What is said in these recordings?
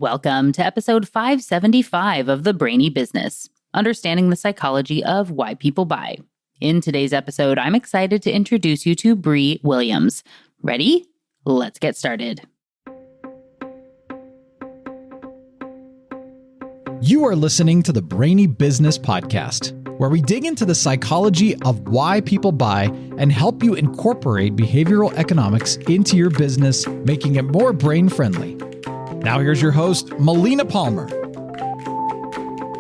Welcome to episode 575 of the Brainy Business, understanding the psychology of why people buy. In today's episode, I'm excited to introduce you to Bri Williams. Ready? Let's get started. You are listening to the Brainy Business Podcast, where we dig into the psychology of why people buy and help you incorporate behavioral economics into your business, making it more brain-friendly. Now here's your host, Melina Palmer.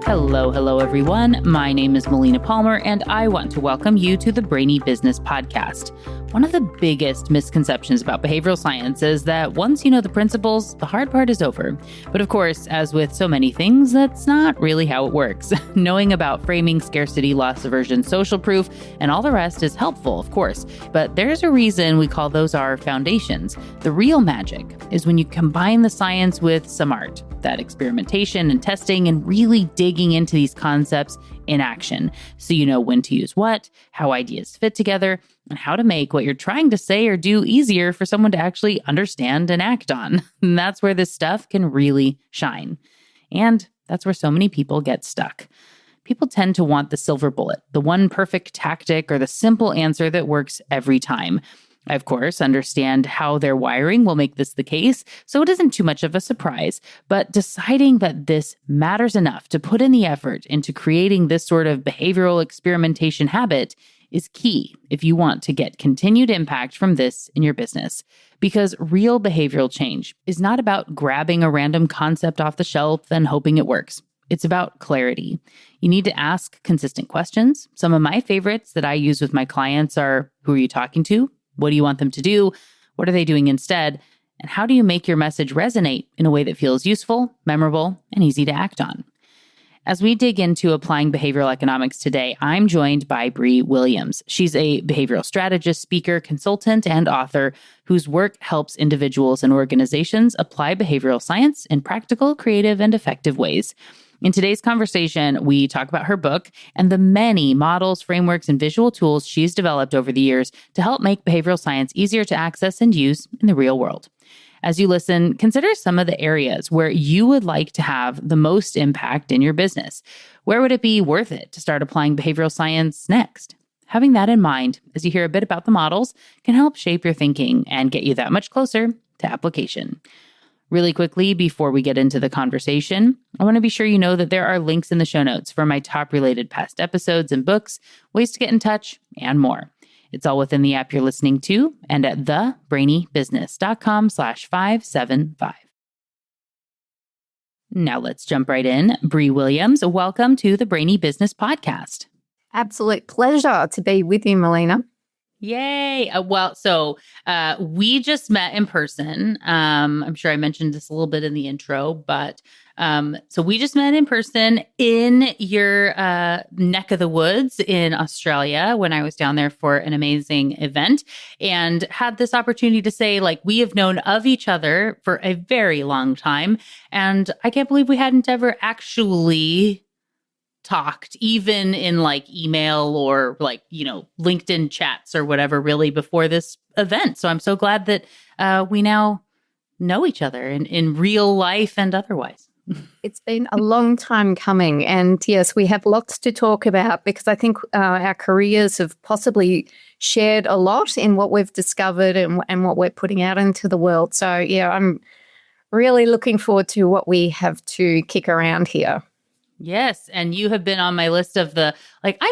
Hello, everyone. My name is Melina Palmer, and I want to welcome you to the Brainy Business Podcast. One of the biggest misconceptions about behavioral science is that once you know the principles, the hard part is over. But of course, as with so many things, that's not really how it works. Knowing about framing, scarcity, loss aversion, social proof, and all the rest is helpful, of course. But there's a reason we call those our foundations. The real magic is when you combine the science with some art, that experimentation and testing, and really digging into these concepts in action. So you know when to use what, how ideas fit together, and how to make what you're trying to say or do easier for someone to actually understand and act on. And that's where this stuff can really shine. And that's where so many people get stuck. People tend to want the silver bullet, the one perfect tactic or the simple answer that works every time. I, of course, understand how their wiring will make this the case, so it isn't too much of a surprise. But deciding that this matters enough to put in the effort into creating this sort of behavioral experimentation habit is key if you want to get continued impact from this in your business. Because real behavioral change is not about grabbing a random concept off the shelf and hoping it works. It's about clarity. You need to ask consistent questions. Some of my favorites that I use with my clients are, who are you talking to? What do you want them to do? What are they doing instead? And how do you make your message resonate in a way that feels useful, memorable, and easy to act on? As we dig into applying behavioral economics today, I'm joined by Bri Williams. She's a behavioral strategist, speaker, consultant, and author whose work helps individuals and organizations apply behavioral science in practical, creative, and effective ways. In today's conversation, we talk about her book and the many models, frameworks, and visual tools she's developed over the years to help make behavioral science easier to access and use in the real world. As you listen, consider some of the areas where you would like to have the most impact in your business. Where would it be worth it to start applying behavioral science next? Having that in mind as you hear a bit about the models can help shape your thinking and get you that much closer to application. Really quickly, before we get into the conversation, I want to be sure you know that there are links in the show notes for my top related past episodes and books, ways to get in touch, and more. It's all within the app you're listening to and at thebrainybusiness.com/575. Now let's jump right in. Bri Williams, welcome to the Brainy Business Podcast. Absolute pleasure to be with you, Melina. Yay. We just met in person. I'm sure I mentioned this a little bit in the intro, but so we just met in person in your neck of the woods in Australia when I was down there for an amazing event and had this opportunity to say, like, we have known of each other for a very long time. And I can't believe we hadn't ever actually talked, even in like email or like, LinkedIn chats or whatever, really before this event. So I'm so glad that we now know each other in real life and otherwise. It's been a long time coming. And yes, we have lots to talk about because I think our careers have possibly shared a lot in what we've discovered and what we're putting out into the world. So yeah, I'm really looking forward to what we have to kick around here. Yes. And you have been on my list of I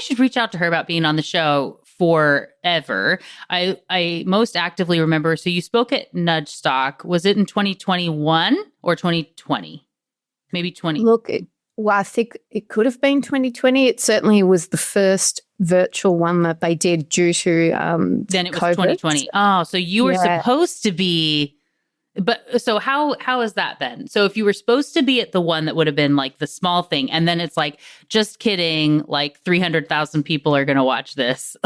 should reach out to her about being on the show forever. I most actively remember, so you spoke at Nudge Stock. Was it in 2021 or 2020? Maybe 20. Look, I think it could have been 2020. It certainly was the first virtual one that they did due to then it was COVID. 2020. Oh, so you were supposed to be. But so how is that then? So if you were supposed to be at the one that would have been like the small thing, and then it's like, just kidding, like 300,000 people are going to watch this.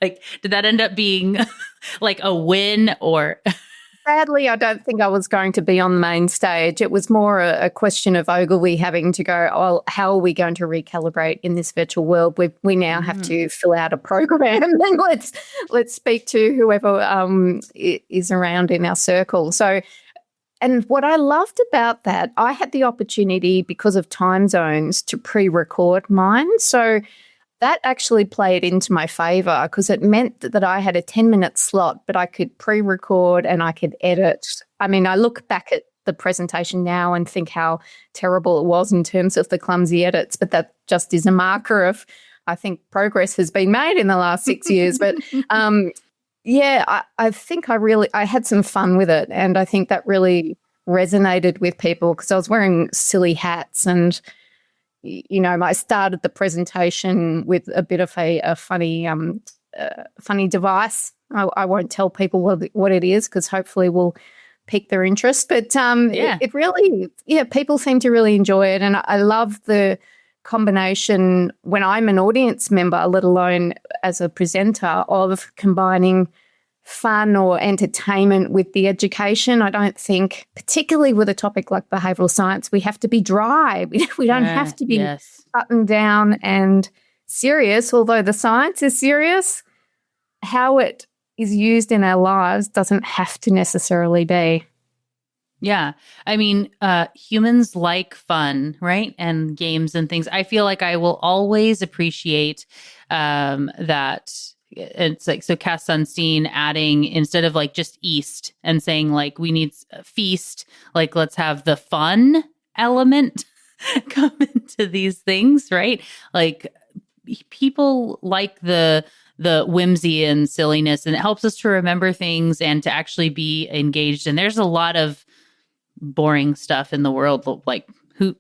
Like, did that end up being like a win or? Sadly, I don't think I was going to be on the main stage. It was more a question of Ogilvy having to go, oh, how are we going to recalibrate in this virtual world? We now have to fill out a program and let's speak to whoever is around in our circle. So And what I loved about that, I had the opportunity because of time zones to pre-record mine. So that actually played into my favor because it meant that I had a 10-minute slot, but I could pre-record and I could edit. I mean, I look back at the presentation now and think how terrible it was in terms of the clumsy edits, but that just is a marker of, I think, progress has been made in the last 6 years. But I think I had some fun with it, and I think that really resonated with people because I was wearing silly hats and, you know, I started the presentation with a bit of a funny device. I won't tell people what it is because hopefully we'll pique their interest. But it really, people seem to really enjoy it. And I love the combination when I'm an audience member, let alone as a presenter, of combining fun or entertainment with the education. I don't think, particularly with a topic like behavioural science, we have to be dry. We don't have to be buttoned down and serious, although the science is serious. How it is used in our lives doesn't have to necessarily be. Yeah. I mean, humans like fun, right? And games and things. I feel like I will always appreciate that. It's like, so Cass Sunstein adding, instead of like just East and saying like we need a feast, like let's have the fun element come into these things, right? Like people like the whimsy and silliness, and it helps us to remember things and to actually be engaged. And there's a lot of boring stuff in the world. Like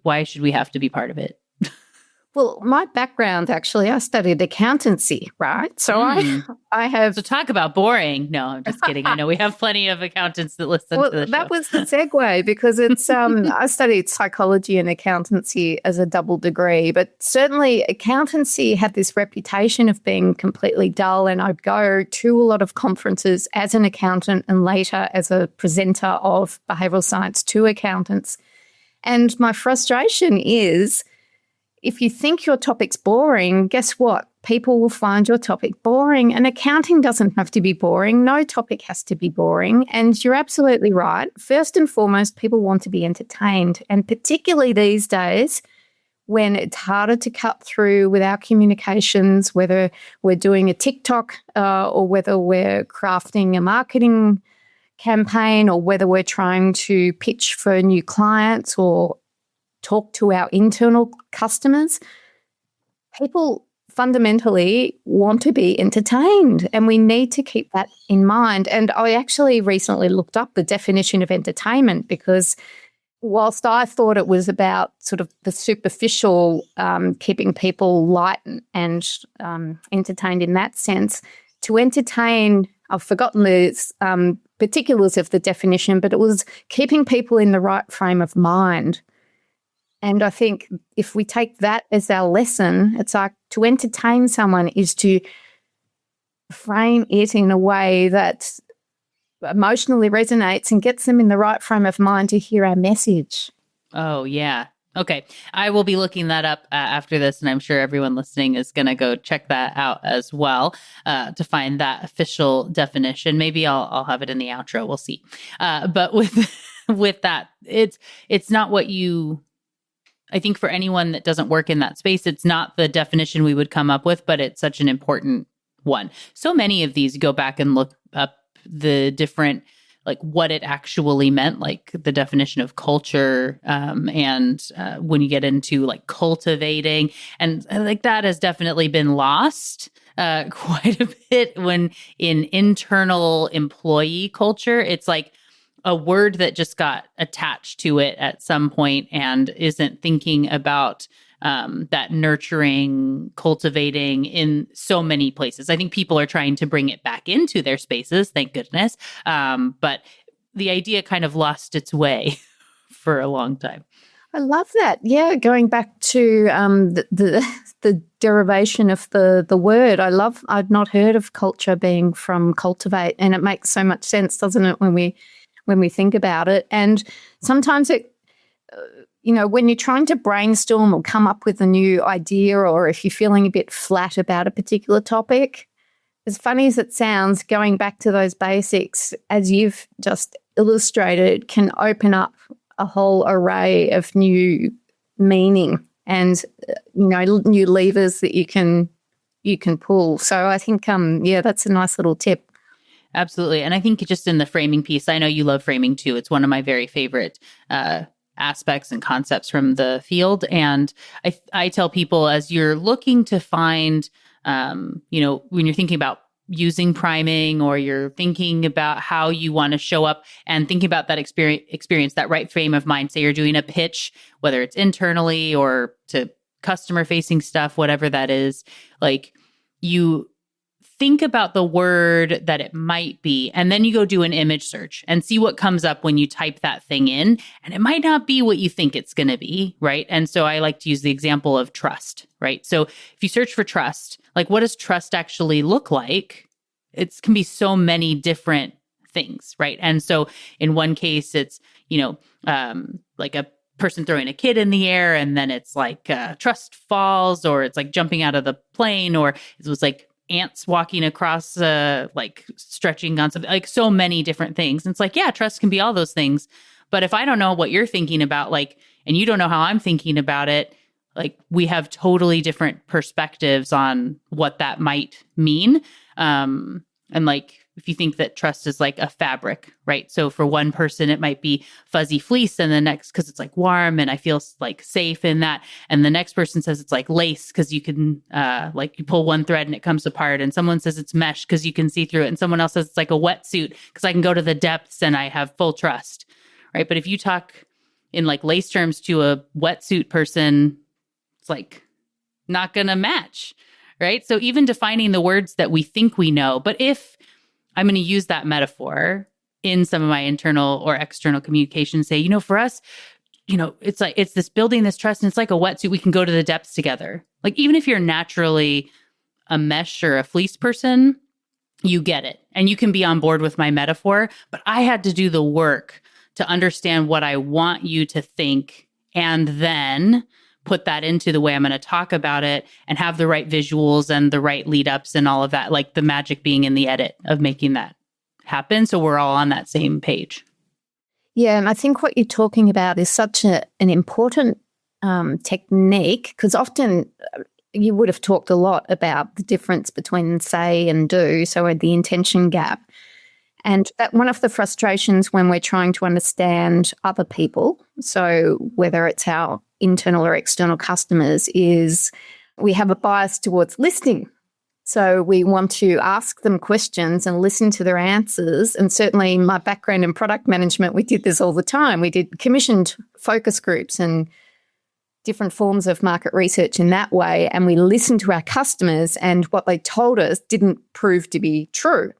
why should we have to be part of it? Well, my background, actually, I studied accountancy, right? So I have... So talk about boring. No, I'm just kidding. I know we have plenty of accountants that listen to the show. That was the segue because it's I studied psychology and accountancy as a double degree, but certainly accountancy had this reputation of being completely dull, and I'd go to a lot of conferences as an accountant and later as a presenter of behavioural science to accountants. And my frustration is, if you think your topic's boring, guess what? People will find your topic boring, and accounting doesn't have to be boring. No topic has to be boring. And you're absolutely right. First and foremost, people want to be entertained. And particularly these days when it's harder to cut through with our communications, whether we're doing a TikTok or whether we're crafting a marketing campaign or whether we're trying to pitch for new clients or talk to our internal customers, people fundamentally want to be entertained, and we need to keep that in mind. And I actually recently looked up the definition of entertainment because whilst I thought it was about sort of the superficial, keeping people light and entertained in that sense, to entertain, I've forgotten the particulars of the definition, but it was keeping people in the right frame of mind. And I think if we take that as our lesson, it's like to entertain someone is to frame it in a way that emotionally resonates and gets them in the right frame of mind to hear our message. Oh, yeah. Okay. I will be looking that up after this, and I'm sure everyone listening is going to go check that out as well to find that official definition. Maybe I'll have it in the outro. We'll see. But with that, it's not what you... I think for anyone that doesn't work in that space, it's not the definition we would come up with, but it's such an important one. So many of these, go back and look up the different, like what it actually meant, like the definition of culture. And when you get into like cultivating, and like that has definitely been lost quite a bit when in internal employee culture, it's like a word that just got attached to it at some point and isn't thinking about that nurturing, cultivating in so many places. I think people are trying to bring it back into their spaces, thank goodness. But the idea kind of lost its way for a long time. I love that. Yeah, going back to the derivation of the word. I'd not heard of culture being from cultivate, and it makes so much sense, doesn't it, when we think about it. And sometimes it, when you're trying to brainstorm or come up with a new idea, or if you're feeling a bit flat about a particular topic, as funny as it sounds, going back to those basics, as you've just illustrated can open up a whole array of new meaning and new levers that you can pull. So I think that's a nice little tip. Absolutely. And I think just in the framing piece, I know you love framing too. It's one of my very favorite aspects and concepts from the field. And I tell people, as you're looking to find, when you're thinking about using priming, or you're thinking about how you want to show up and thinking about that experience, that right frame of mind, say you're doing a pitch, whether it's internally or to customer facing stuff, whatever that is, like you think about the word that it might be, and then you go do an image search and see what comes up when you type that thing in. And it might not be what you think it's going to be, right? And so I like to use the example of trust, right? So if you search for trust, like what does trust actually look like? It can be so many different things, right? And so in one case, it's, like a person throwing a kid in the air, and then it's like trust falls, or it's like jumping out of the plane, or it was like ants walking across, like stretching on something, like so many different things. And it's like, yeah, trust can be all those things. But if I don't know what you're thinking about, like, and you don't know how I'm thinking about it, like we have totally different perspectives on what that might mean. And like, if you think that trust is like a fabric, right? So for one person, it might be fuzzy fleece, and the next, because it's like warm and I feel like safe in that. And the next person says it's like lace because you can, like you pull one thread and it comes apart. And someone says it's mesh because you can see through it. And someone else says it's like a wetsuit because I can go to the depths and I have full trust, right? But if you talk in like lace terms to a wetsuit person, it's like not going to match, right? So even defining the words that we think we know, but if I'm going to use that metaphor in some of my internal or external communication, say, for us, it's like, it's this building this trust, and it's like a wetsuit. We can go to the depths together. Like, even if you're naturally a mesh or a fleece person, you get it. And you can be on board with my metaphor, but I had to do the work to understand what I want you to think, and then put that into the way I'm going to talk about it, and have the right visuals and the right lead ups and all of that, like the magic being in the edit of making that happen. So we're all on that same page. Yeah. And I think what you're talking about is such an important technique, because often you would have talked a lot about the difference between say and do. So the intention gap. And that one of the frustrations when we're trying to understand other people, so whether it's our internal or external customers, is we have a bias towards listening. So we want to ask them questions and listen to their answers. And certainly my background in product management, we did this all the time. We did commissioned focus groups and different forms of market research in that way. And we listened to our customers, and what they told us didn't prove to be true.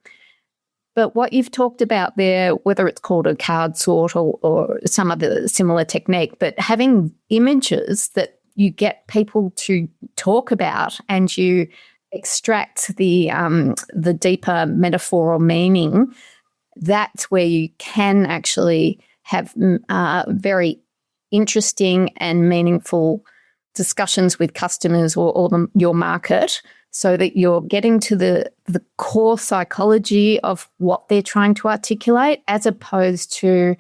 But what you've talked about there, whether it's called a card sort or some other similar technique, but having images that you get people to talk about, and you extract the deeper metaphor or meaning, that's where you can actually have very interesting and meaningful discussions with customers or your market, so that you're getting to the core psychology of what they're trying to articulate, as opposed to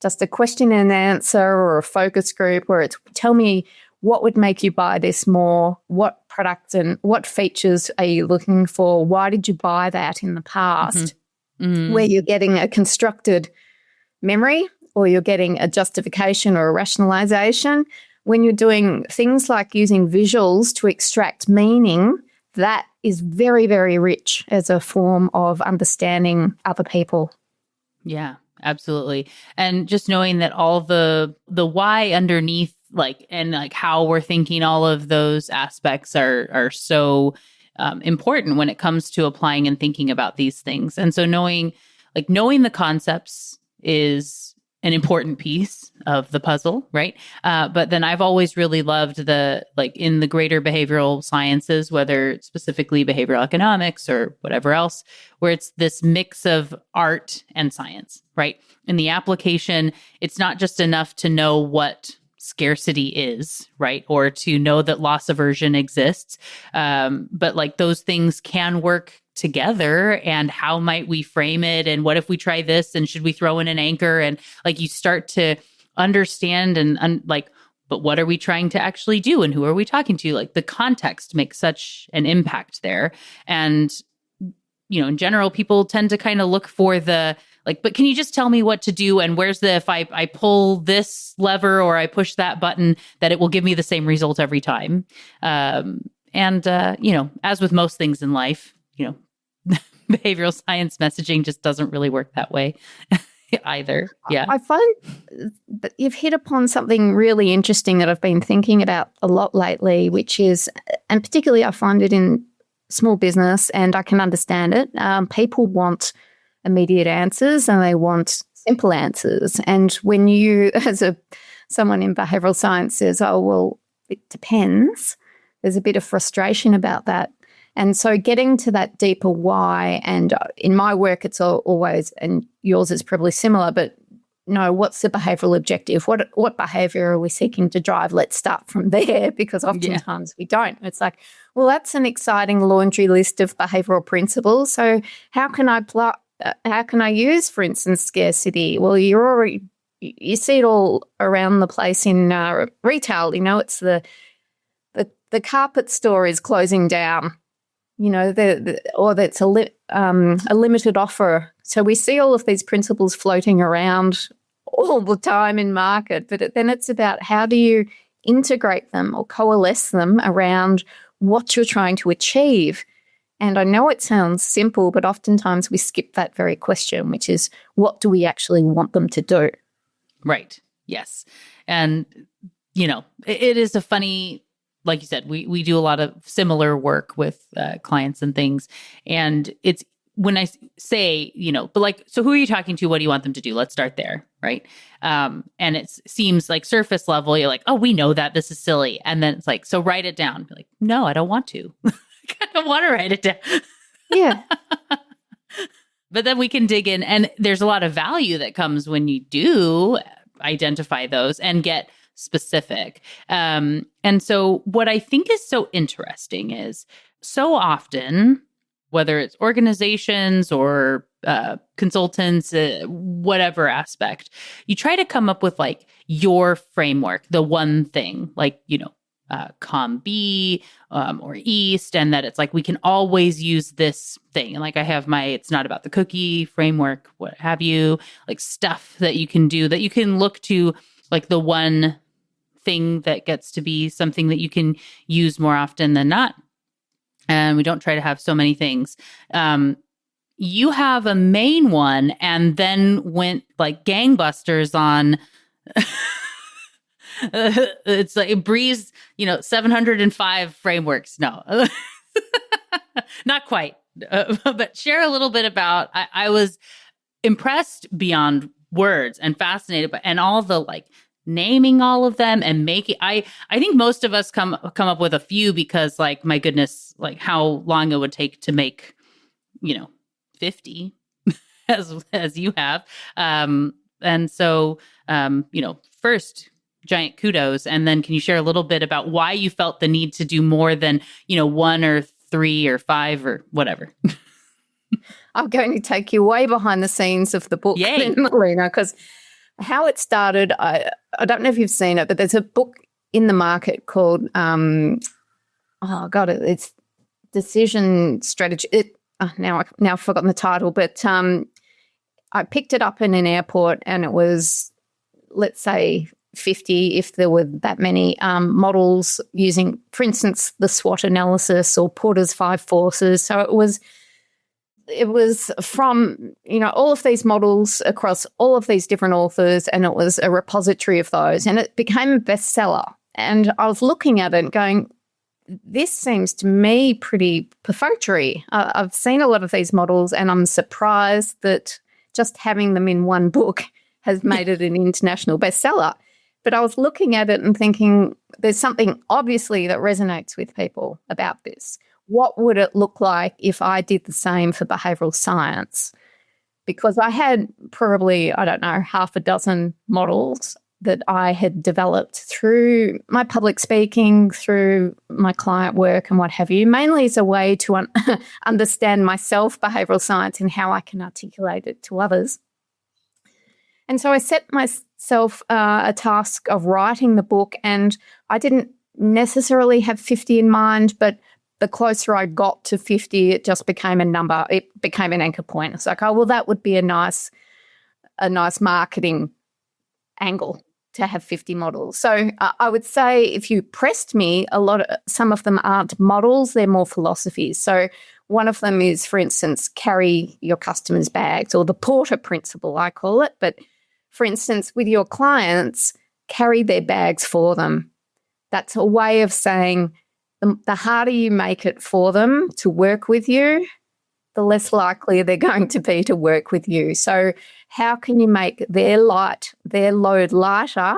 just a question and answer or a focus group where it's, tell me what would make you buy this more, what products and what features are you looking for, why did you buy that in the past, where you're getting a constructed memory or you're getting a justification or a rationalization. When you're doing things like using visuals to extract meaning, that is very, very rich as a form of understanding other people. Yeah, absolutely. And just knowing that all the why underneath, and how we're thinking, all of those aspects are so important when it comes to applying and thinking about these things. And so knowing the concepts is an important piece of the puzzle, right? But then I've always really loved in the greater behavioral sciences, whether specifically behavioral economics or whatever else, where it's this mix of art and science, right? In the application, it's not just enough to know what scarcity is, right? Or to know that loss aversion exists. But those things can work together, and how might we frame it, and what if we try this, and should we throw in an anchor, and like you start to understand and like, but what are we trying to actually do, and who are we talking to? Like the context makes such an impact there. And in general, people tend to kind of look for the like, but can you just tell me what to do, and where's the, if I pull this lever or I push that button, that it will give me the same result every time. As with most things in life, behavioral science messaging just doesn't really work that way either. Yeah. I find that you've hit upon something really interesting that I've been thinking about a lot lately, which is, and particularly I find it in small business, and I can understand it. People want immediate answers and they want simple answers. And when you, as someone in behavioral science, says, oh, well, it depends, there's a bit of frustration about that. And so getting to that deeper why, and in my work, it's always, and yours is probably similar, but no, what's the behavioral objective? What behavior are we seeking to drive? Let's start from there, because oftentimes we don't. It's like, well, that's an exciting laundry list of behavioral principles. So how can I use, for instance, scarcity? Well, you see it all around the place in retail. It's the carpet store is closing down. Or that's a limited offer. So we see all of these principles floating around all the time in market, but then it's about how do you integrate them or coalesce them around what you're trying to achieve. And I know it sounds simple, but oftentimes we skip that very question, which is, what do we actually want them to do? Right. Yes. And, it is a funny, like you said, we do a lot of similar work with clients and things. And it's when I say, but like, so who are you talking to? What do you want them to do? Let's start there. Right. And it seems like surface level, you're like, oh, we know that, this is silly. And then it's like, so write it down. Be like, no, I don't want to. I don't want to write it down. Yeah. But then we can dig in, and there's a lot of value that comes when you do identify those and get specific. And so what I think is so interesting is so often, whether it's organizations or consultants, whatever aspect, you try to come up with like your framework, the one thing, like, COM-B or EAST, and that it's like we can always use this thing. And like I have it's not about the cookie framework, what have you, like stuff that you can do, that you can look to, like the one thing that gets to be something that you can use more often than not. And we don't try to have so many things. You have a main one, and then went like gangbusters on it's like Bri's, 705 frameworks. No, not quite. But share a little bit about, I was impressed beyond words and fascinated, and all the like naming all of them and making, I think most of us come up with a few, because like, my goodness, like how long it would take to make, 50 as you have. And so, first, giant kudos. And then can you share a little bit about why you felt the need to do more than, 1 or 3 or 5 or whatever? I'm going to take you way behind the scenes of the book, Melina, because how it started, I don't know if you've seen it, but there's a book in the market called, it's Decision Strategy. Now I've forgotten the title, but I picked it up in an airport, and it was, let's say, 50, if there were that many models using, for instance, the SWOT analysis or Porter's 5 forces. So it was from, all of these models across all of these different authors, and it was a repository of those, and it became a bestseller. And I was looking at it and going, this seems to me pretty perfunctory. I've seen a lot of these models, and I'm surprised that just having them in one book has made it an international bestseller. But I was looking at it and thinking, there's something obviously that resonates with people about this. What would it look like if I did the same for behavioral science? Because I had probably, I don't know, half a dozen models, that I had developed through my public speaking, through my client work and what have you, mainly as a way to understand myself, behavioral science, and how I can articulate it to others. And so I set myself a task of writing the book, and I didn't necessarily have 50 in mind, but the closer I got to 50, it just became a number. It became an anchor point. It's like, oh, well, that would be a nice marketing angle to have 50 models. So I would say if you pressed me, some of them aren't models, they're more philosophies. So one of them is, for instance, carry your customers' bags, or the porter principle, I call it. But for instance, with your clients, carry their bags for them. That's a way of saying the harder you make it for them to work with you, the less likely they're going to be to work with you. So how can you make their load lighter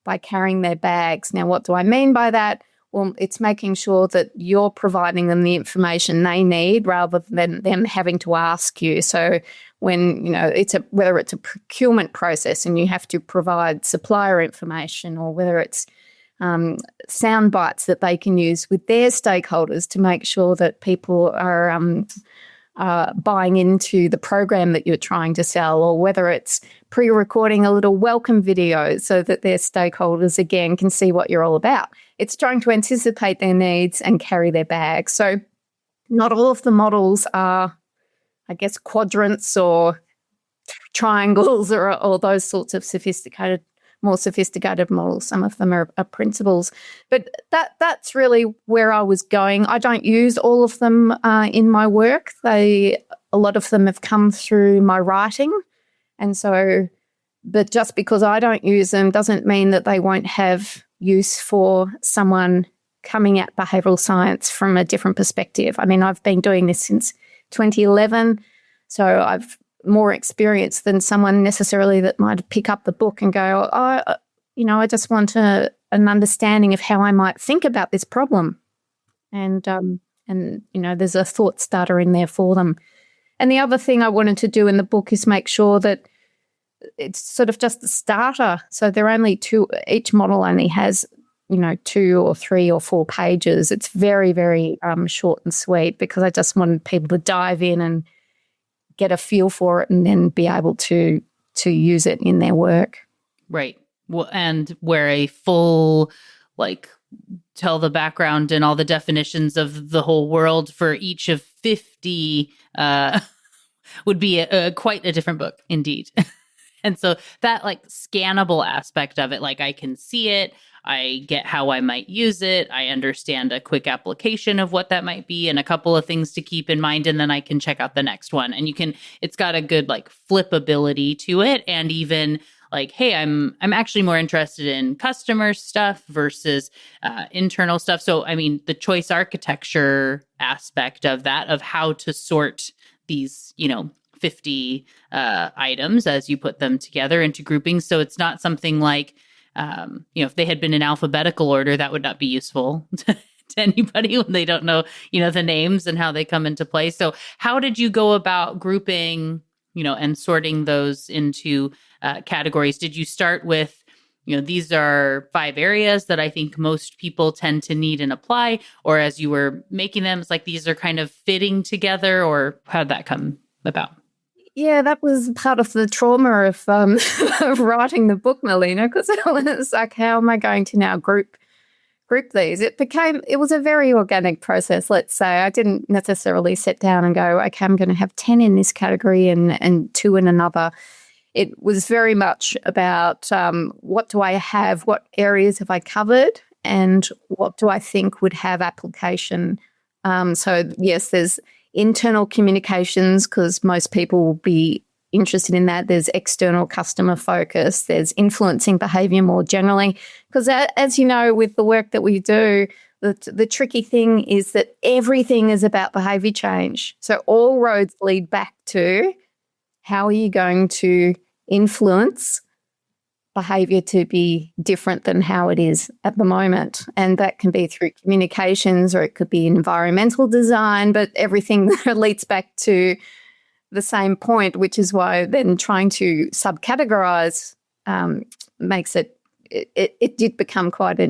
by carrying their bags? Now, what do I mean by that? Well, it's making sure that you're providing them the information they need rather than them having to ask you. So when, whether it's a procurement process and you have to provide supplier information, or whether it's sound bites that they can use with their stakeholders to make sure that people are buying into the program that you're trying to sell, or whether it's pre-recording a little welcome video so that their stakeholders, again, can see what you're all about. It's trying to anticipate their needs and carry their bags. So not all of the models are, I guess, quadrants or triangles or those sorts of more sophisticated models. Some of them are principles. But that's really where I was going. I don't use all of them in my work. A lot of them have come through my writing. And so, but just because I don't use them doesn't mean that they won't have use for someone coming at behavioural science from a different perspective. I mean, I've been doing this since 2011, so I've more experience than someone necessarily that might pick up the book and go, I just want an understanding of how I might think about this problem. And there's a thought starter in there for them. And the other thing I wanted to do in the book is make sure that it's sort of just the starter. So there are only two, each model only has, 2 or 3 or 4 pages. It's very, very short and sweet, because I just wanted people to dive in and get a feel for it and then be able to use it in their work. Right. Well, and where a full, tell the background and all the definitions of the whole world for each of 50 would be quite a different book indeed. And so that scannable aspect of it, I can see it, I get how I might use it, I understand a quick application of what that might be and a couple of things to keep in mind, and then I can check out the next one. And it's got a good flippability to it, and even hey, I'm actually more interested in customer stuff versus internal stuff. So, I mean, the choice architecture aspect of that, of how to sort these, 50 items as you put them together into groupings. So it's not something if they had been in alphabetical order, that would not be useful to anybody when they don't know, the names and how they come into play. So how did you go about grouping, and sorting those into categories? Did you start with, these are 5 areas that I think most people tend to need and apply? Or as you were making them, it's these are kind of fitting together, or how did that come about? Yeah, that was part of the trauma of writing the book, Melina, because it was how am I going to now group these? It was a very organic process, let's say. I didn't necessarily sit down and go, okay, I'm going to have 10 in this category and 2 in another. It was very much about what do I have, what areas have I covered, and what do I think would have application. So yes, there's internal communications, because most people will be interested in that. There's external customer focus. There's influencing behavior more generally. Because as you know, with the work that we do, the tricky thing is that everything is about behavior change. So all roads lead back to how are you going to influence behavior to be different than how it is at the moment. And that can be through communications, or it could be environmental design, but everything leads back to the same point, which is why then trying to subcategorize makes it it did become quite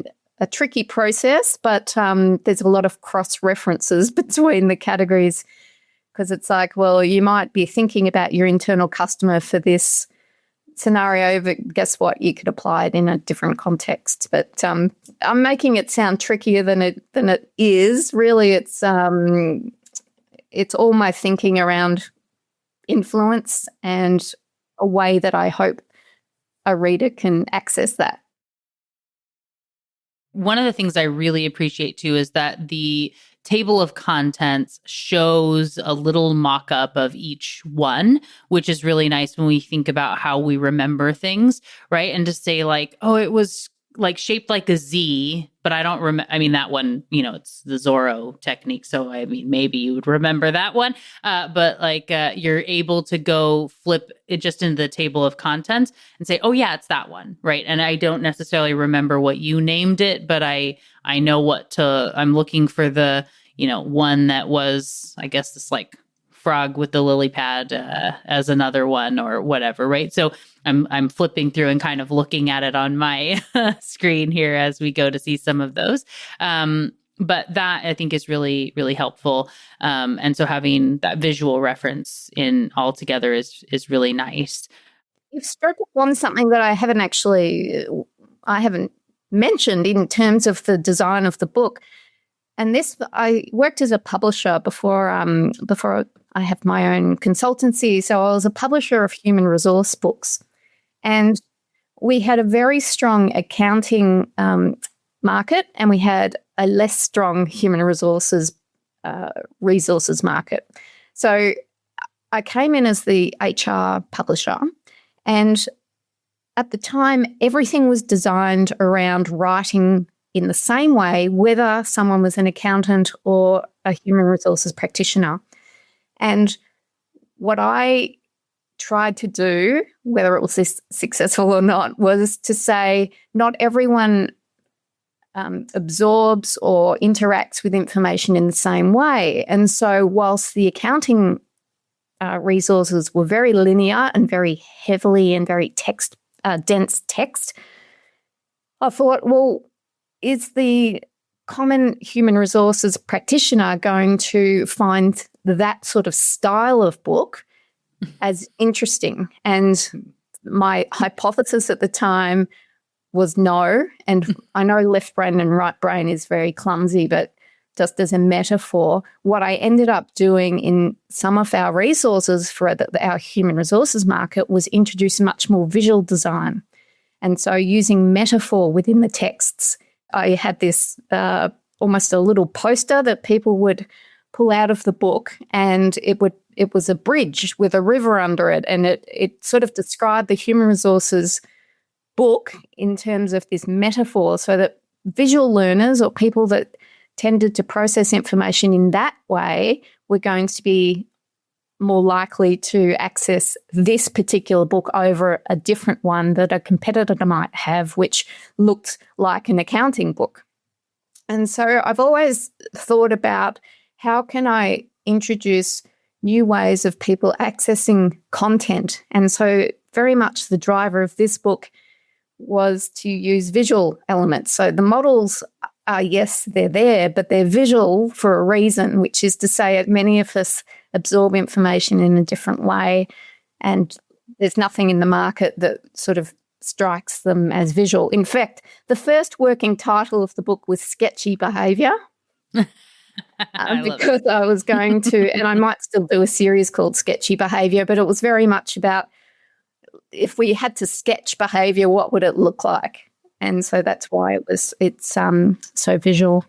a tricky process, but there's a lot of cross-references between the categories because it's like, well, you might be thinking about your internal customer for this scenario, but guess what? You could apply it in a different context. But I'm making it sound trickier than it is. Really, it's all my thinking around influence and a way that I hope a reader can access that. One of the things I really appreciate too is that the table of contents shows a little mock-up of each one, which is really nice when we think about how we remember things, right? And to say like, oh, it was like shaped like a Z, but I don't remember. I mean, that one, it's the Zorro technique. So, I mean, maybe you would remember that one. But like you're able to go flip it just into the table of contents and say, oh, yeah, it's that one. Right. And I don't necessarily remember what you named it, but I know I'm looking for the, one that was, I guess, this like frog with the lily pad as another one or whatever, right? So I'm flipping through and kind of looking at it on my screen here as we go to see some of those. But that I think is really, really helpful. And so having that visual reference in all together is really nice. You've struck upon something that I haven't mentioned in terms of the design of the book. And this, I worked as a publisher before I have my own consultancy. So I was a publisher of human resource books. And we had a very strong accounting market, and we had a less strong human resources market. So I came in as the HR publisher, and at the time, everything was designed around writing in the same way, whether someone was an accountant or a human resources practitioner. And what I tried to do, whether it was successful or not, was to say not everyone absorbs or interacts with information in the same way. And so whilst the accounting resources were very linear and very heavily and very dense text, I thought, well, is the common human resources practitioner going to find that sort of style of book as interesting? And my hypothesis at the time was no. And I know left brain and right brain is very clumsy, but just as a metaphor, what I ended up doing in some of our resources for our human resources market was introduce much more visual design. And so using metaphor within the texts, I had this almost a little poster that people would pull out of the book, and it was a bridge with a river under it, and it sort of described the human resources book in terms of this metaphor, so that visual learners or people that tended to process information in that way were going to be more likely to access this particular book over a different one that a competitor might have, which looked like an accounting book. And so I've always thought about how can I introduce new ways of people accessing content. And so very much the driver of this book was to use visual elements. So the models are, yes, they're there, but they're visual for a reason, which is to say that many of us absorb information in a different way, and there's nothing in the market that sort of strikes them as visual. In fact, the first working title of the book was Sketchy Behaviour. Because I was going to, and I might still do a series called Sketchy Behaviour, but it was very much about if we had to sketch behaviour, what would it look like? And so that's why it's so visual.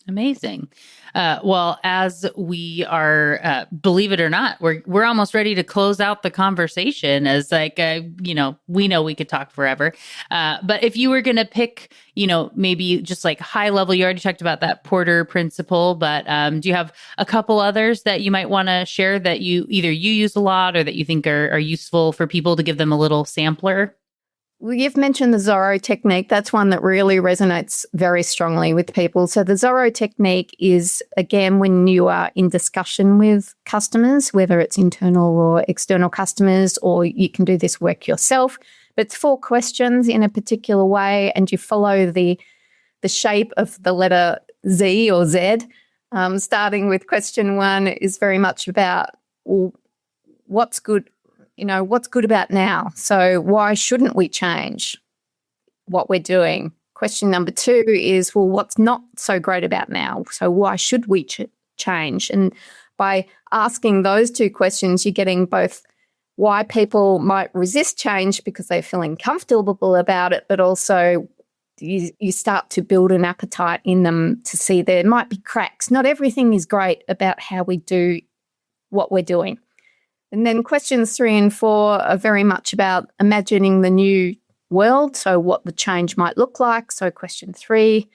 Amazing. Well, as we are, believe it or not, we're almost ready to close out the conversation. As like, we know we could talk forever. But if you were going to pick, maybe just like high level, you already talked about that Porter principle, but do you have a couple others that you might want to share that you use a lot or that you think are useful for people to give them a little sampler? Well, you've mentioned the Zorro technique. That's one that really resonates very strongly with people. So the Zorro technique is, again, when you are in discussion with customers, whether it's internal or external customers, or you can do this work yourself, But it's 4 questions in a particular way, and you follow the shape of the letter Z or Z. Starting with question 1 is very much about, well, what's good, what's good about now? So why shouldn't we change what we're doing? Question number 2 is, well, what's not so great about now? So why should we change? And by asking those 2 questions, you're getting both why people might resist change because they're feeling comfortable about it, but also you start to build an appetite in them to see there might be cracks. Not everything is great about how we do what we're doing. And then questions 3 and 4 are very much about imagining the new world, so what the change might look like. So question 3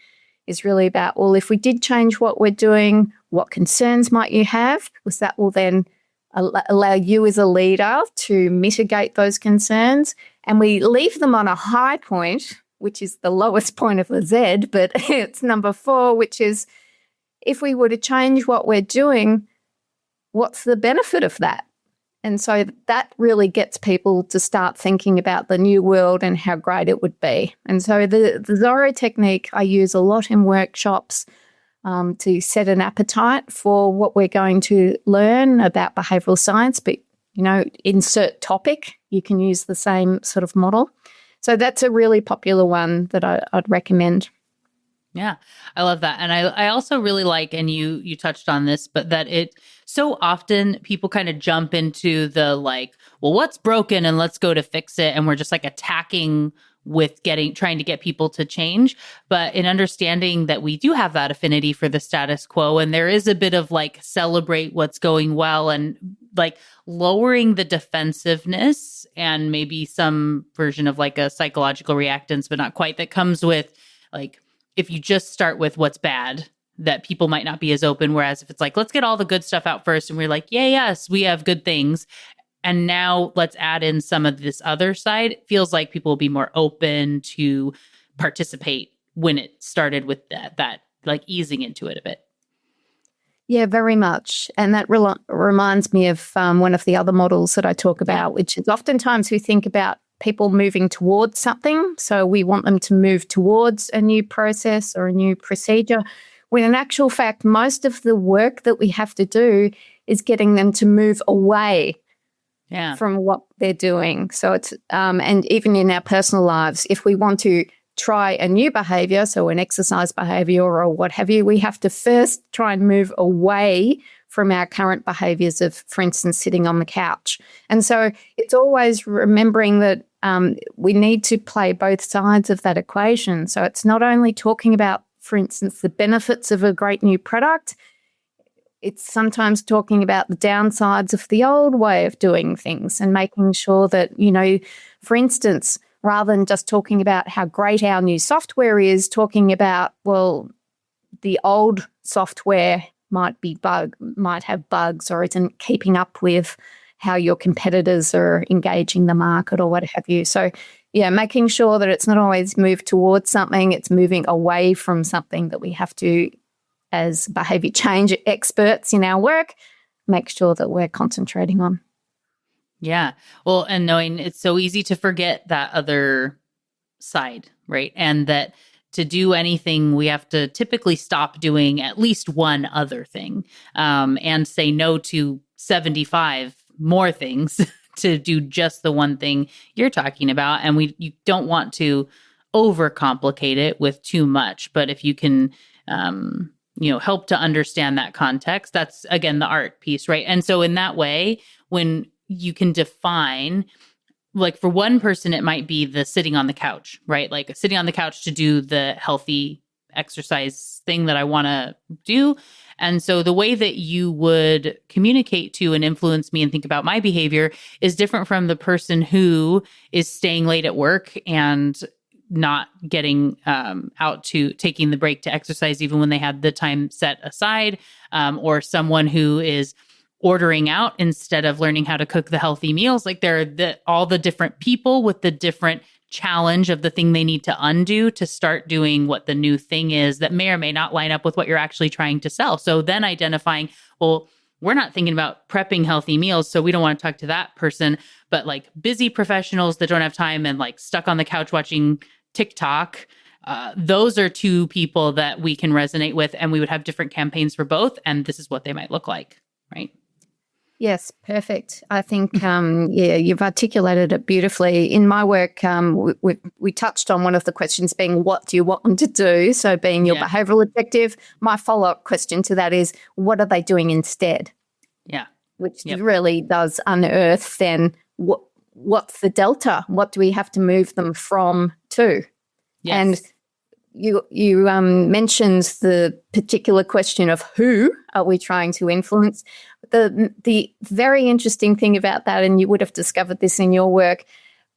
is really about, well, if we did change what we're doing, what concerns might you have? Because that will then allow you as a leader to mitigate those concerns. And we leave them on a high point, which is the lowest point of the Z, but it's number 4, which is, if we were to change what we're doing, what's the benefit of that? And so that really gets people to start thinking about the new world and how great it would be. And so the Zorro technique I use a lot in workshops to set an appetite for what we're going to learn about behavioural science. But, insert topic, you can use the same sort of model. So that's a really popular one that I'd recommend. Yeah, I love that. And I also really like, and you touched on this, but that it so often people kind of jump into the like, well, what's broken and let's go to fix it. And we're just like attacking with trying to get people to change. But in understanding that we do have that affinity for the status quo, and there is a bit of like celebrate what's going well and like lowering the defensiveness and maybe some version of like a psychological reactance, but not quite, that comes with like, if you just start with what's bad, that people might not be as open. Whereas if it's like, let's get all the good stuff out first. And we're like, yes, we have good things. And now let's add in some of this other side. It feels like people will be more open to participate when it started with that like easing into it a bit. Yeah, very much. And that reminds me of one of the other models that I talk about, which is oftentimes we think about people moving towards something. So we want them to move towards a new process or a new procedure, when in actual fact, most of the work that we have to do is getting them to move away from what they're doing. So it's, and even in our personal lives, if we want to try a new behavior, so an exercise behavior or what have you, we have to first try and move away from our current behaviors of, for instance, sitting on the couch. And so it's always remembering that we need to play both sides of that equation. So it's not only talking about, for instance, the benefits of a great new product, it's sometimes talking about the downsides of the old way of doing things and making sure that, for instance, rather than just talking about how great our new software is, talking about, well, the old software might have bugs or isn't keeping up with how your competitors are engaging the market or what have you. So, making sure that it's not always moved towards something, it's moving away from something that we have to, as behavior change experts in our work, make sure that we're concentrating on. Yeah. Well, and knowing it's so easy to forget that other side, right? And that to do anything, we have to typically stop doing at least one other thing and say no to 75 more things to do just the one thing you're talking about. And you don't want to overcomplicate it with too much. But if you can, help to understand that context, that's, again, the art piece, right? And so in that way, when you can define, like for one person, it might be the sitting on the couch, right? Like sitting on the couch to do the healthy exercise thing that I want to do. And so the way that you would communicate to and influence me and think about my behavior is different from the person who is staying late at work and not getting out to taking the break to exercise, even when they had the time set aside, or someone who is ordering out instead of learning how to cook the healthy meals. Like there are all the different people with the different challenge of the thing they need to undo to start doing what the new thing is that may or may not line up with what you're actually trying to sell. So then identifying, well, we're not thinking about prepping healthy meals, so we don't want to talk to that person. But like busy professionals that don't have time and like stuck on the couch watching TikTok, those are two people that we can resonate with, and we would have different campaigns for both. And this is what they might look like, right? Yes, perfect. I think, you've articulated it beautifully. In my work, we touched on one of the questions being, what do you want them to do? So being your behavioral objective, my follow-up question to that is, what are they doing instead? Yeah. Which really does unearth then what's the delta? What do we have to move them from to? Yes. And you mentioned the particular question of who are we trying to influence. The very interesting thing about that, and you would have discovered this in your work,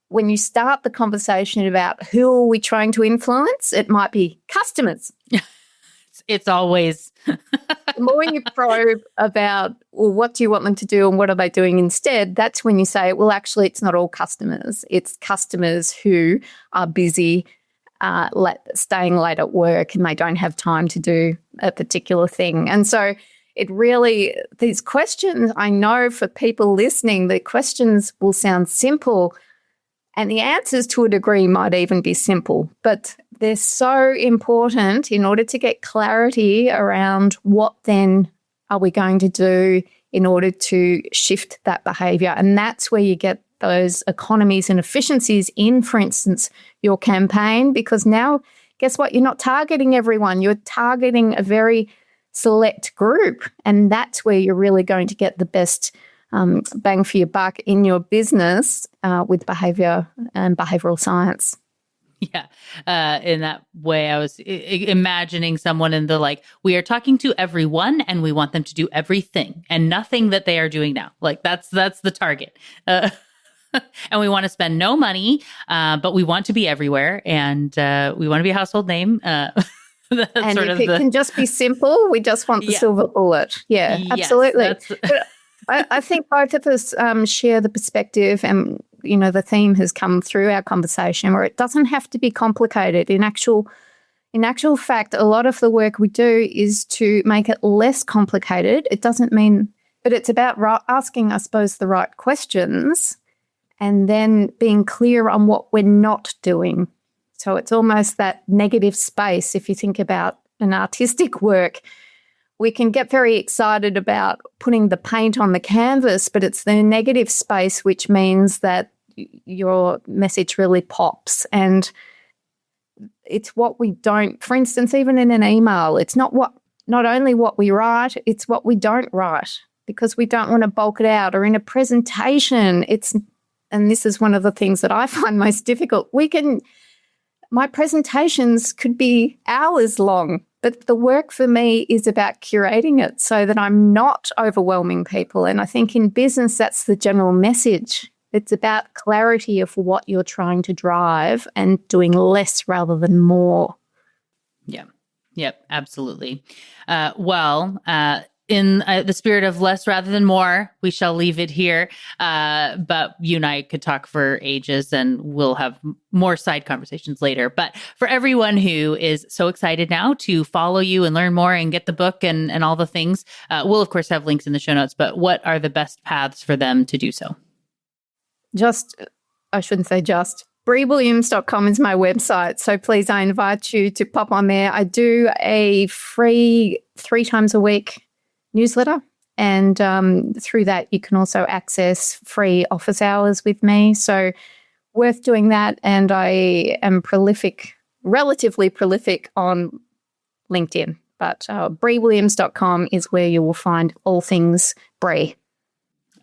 when you start the conversation about who are we trying to influence, it might be customers. It's always. The more you probe about, well, what do you want them to do and what are they doing instead, that's when you say, well, actually, it's not all customers. It's customers who are busy staying late at work and they don't have time to do a particular thing. And so it really, these questions, I know for people listening, the questions will sound simple and the answers to a degree might even be simple, but they're so important in order to get clarity around what then are we going to do in order to shift that behavior. And that's where you get those economies and efficiencies in, for instance, your campaign, because now, guess what? You're not targeting everyone. You're targeting a very select group, and that's where you're really going to get the best bang for your buck in your business with behavior and behavioral science. Yeah. In that way, I was imagining someone in the like, we are talking to everyone and we want them to do everything and nothing that they are doing now. Like that's the target. And we want to spend no money, but we want to be everywhere, and we want to be a household name. And if it can just be simple, we just want the silver bullet. Yeah, absolutely. But I think both of us share the perspective, and the theme has come through our conversation where it doesn't have to be complicated. In actual fact, a lot of the work we do is to make it less complicated. It doesn't mean, but it's about asking, I suppose, the right questions and then being clear on what we're not doing. So it's almost that negative space. If you think about an artistic work, we can get very excited about putting the paint on the canvas, but it's the negative space which means that your message really pops. And it's what we don't, for instance, even in an email, it's not only what we write, it's what we don't write, because we don't want to bulk it out. Or in a presentation, and this is one of the things that I find most difficult. My presentations could be hours long, but the work for me is about curating it so that I'm not overwhelming people. And I think in business, that's the general message. It's about clarity of what you're trying to drive and doing less rather than more. Yeah. Yep, absolutely. In the spirit of less rather than more, we shall leave it here. But you and I could talk for ages, and we'll have more side conversations later. But for everyone who is so excited now to follow you and learn more and get the book and all the things, we'll, of course, have links in the show notes. But what are the best paths for them to do so? BriWilliams.com is my website. So please, I invite you to pop on there. I do a free 3 times a week newsletter, and through that you can also access free office hours with me. So worth doing that. And I am relatively prolific on LinkedIn, but BriWilliams.com is where you will find all things Bri.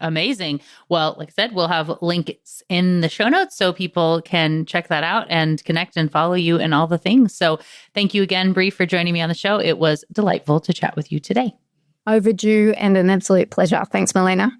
Amazing. Well, like I said, we'll have links in the show notes so people can check that out and connect and follow you and all the things. So thank you again, Bri, for joining me on the show. It was delightful to chat with you today. Overdue and an absolute pleasure. Thanks, Melina.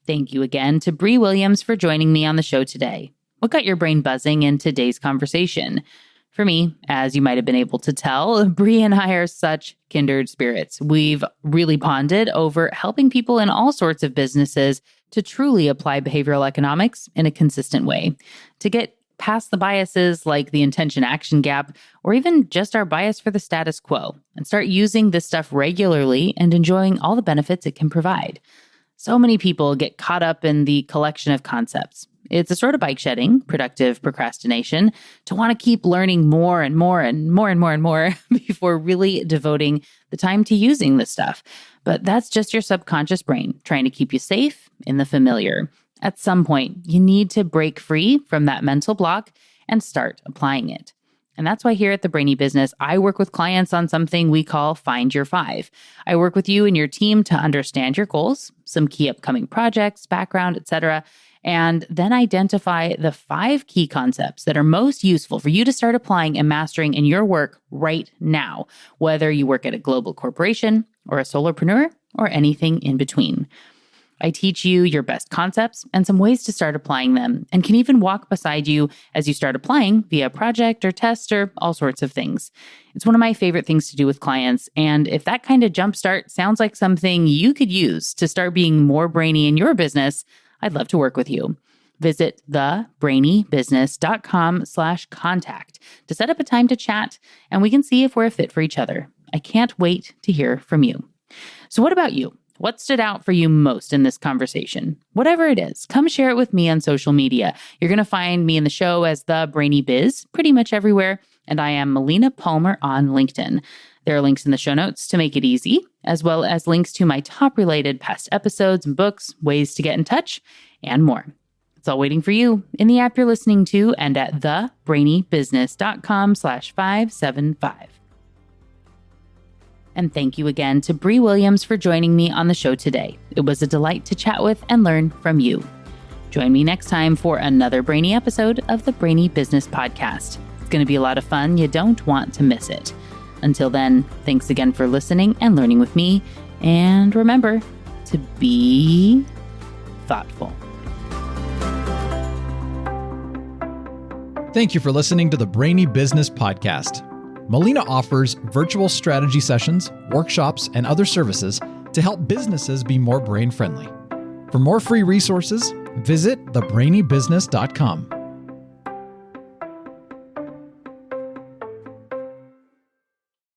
Thank you again to Bri Williams for joining me on the show today. What got your brain buzzing in today's conversation? For me, as you might have been able to tell, Bri and I are such kindred spirits. We've really bonded over helping people in all sorts of businesses to truly apply behavioral economics in a consistent way, to get past the biases like the intention-action gap, or even just our bias for the status quo, and start using this stuff regularly and enjoying all the benefits it can provide. So many people get caught up in the collection of concepts. It's a sort of bike shedding, productive procrastination, to want to keep learning more and more and more and more and more before really devoting the time to using this stuff. But that's just your subconscious brain trying to keep you safe in the familiar. At some point, you need to break free from that mental block and start applying it. And that's why here at the Brainy Business, I work with clients on something we call Find Your Five. I work with you and your team to understand your goals, some key upcoming projects, background, etc., and then identify the 5 key concepts that are most useful for you to start applying and mastering in your work right now, whether you work at a global corporation or a solopreneur or anything in between. I teach you your best concepts and some ways to start applying them, and can even walk beside you as you start applying via project or test or all sorts of things. It's one of my favorite things to do with clients, and if that kind of jumpstart sounds like something you could use to start being more brainy in your business, I'd love to work with you. Visit thebrainybusiness.com/contact to set up a time to chat, and we can see if we're a fit for each other. I can't wait to hear from you. So what about you? What stood out for you most in this conversation? Whatever it is, come share it with me on social media. You're going to find me in the show as The Brainy Biz pretty much everywhere, and I am Melina Palmer on LinkedIn. There are links in the show notes to make it easy, as well as links to my top-related past episodes and books, ways to get in touch, and more. It's all waiting for you in the app you're listening to and at thebrainybusiness.com/575. And thank you again to Bri Williams for joining me on the show today. It was a delight to chat with and learn from you. Join me next time for another brainy episode of the Brainy Business Podcast. It's going to be a lot of fun. You don't want to miss it. Until then, thanks again for listening and learning with me. And remember to be thoughtful. Thank you for listening to the Brainy Business Podcast. Melina offers virtual strategy sessions, workshops, and other services to help businesses be more brain-friendly. For more free resources, visit thebrainybusiness.com.